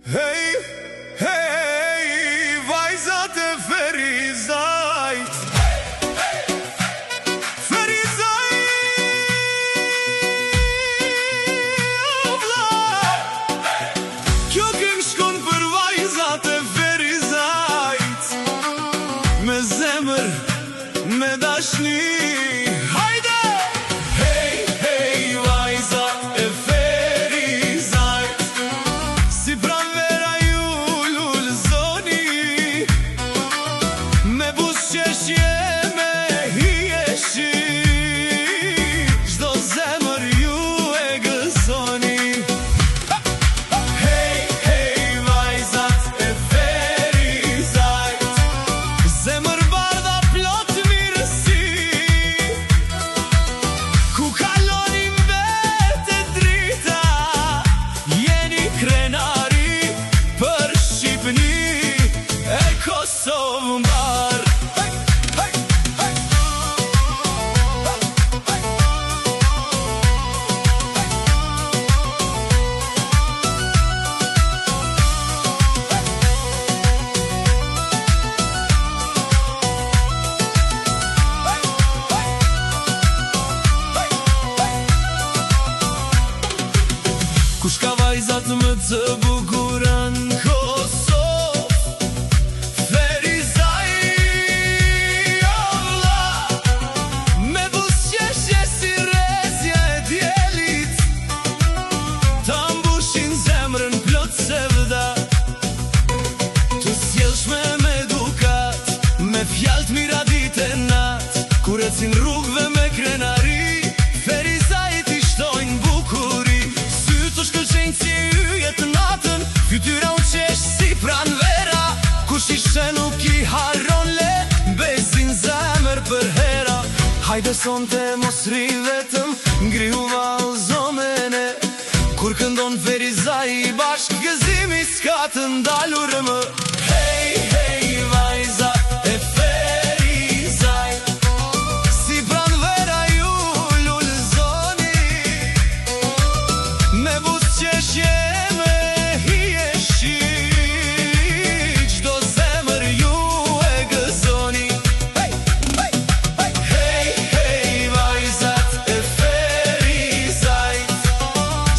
Hey, hey, vajzat e Ferizajt. Ferizaj, o vlla. Kjo këngë shkon për vajzat e Ferizajt. Me zemër, me dashni. Kush ka vajzat më të bukura në Kosovë? Ferizaj, o vlla. Me buzëqeshje si rrezja e diellit, ta mbushin zemrën plot sevda. Të sjellshme me edukat, me fjalë të mira ditë e natë, kur ecin rrugëve me krenari. Ferizajt i shtojnë bukuri, si yjet natën, fytyra u qesh si pranvera. Kush ishe nuk i harron le, bezin zemër për hera. Hajde sonte mos ri vetëm, ngrihu vallëzomene. Kur këndon Ferizaj bashk gëzimi s'ka të ndalur më. Hey, hey, vajza e Ferizaj, si pranvera ju lulëzoni. Me buzëqeshje me hijeshi, çdo zemër ju e gëzoni. Hey, hey, hey, hey, hey, vajzat e Ferizajt,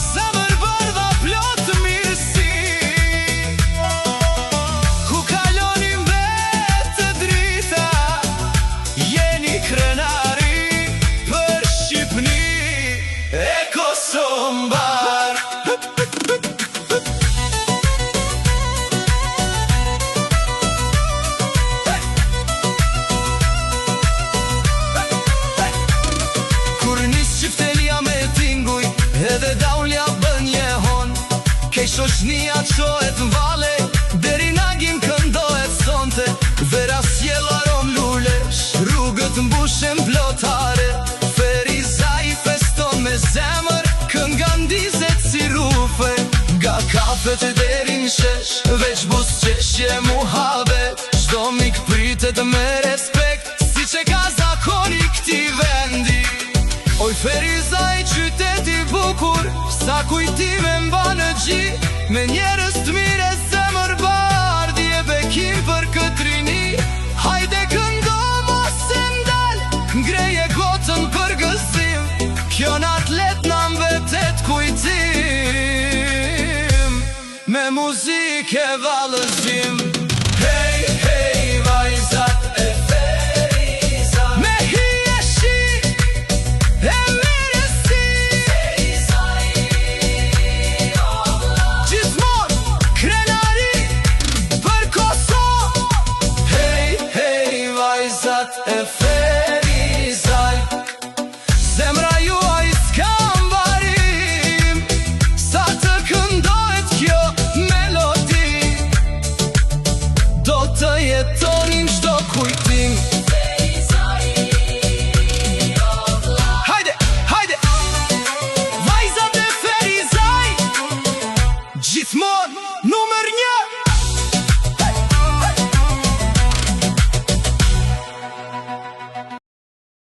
zemër bardha plot mirësi. Ku kaloni mbet të drita, jeni krenari për Shqipni e Kosovë. Edhe daulja bën jehon, kej shoshnia qohet m'vale, deri nagim këndohet sonte. Vera sjell arom lulesh, rrugët mbushen plotare. Ferizaj feston me zemër, kënga ndizet si rufe. Nga kafet deri n'shesh, veç buzëqeshje muhabet. Çdo mik pritet me respekt, si që ka zakoni këti vendi. Oj Ferizaj, qyteti bukur, sa kujtime mba në gji. Me njerës të mire zemër bardh, je bekim për këtë rini. Hajde këndo mos e ndal, ngreje gotën për gëzim. Kjo n'atlet na mbetet kujtim, me muzike vallëzim.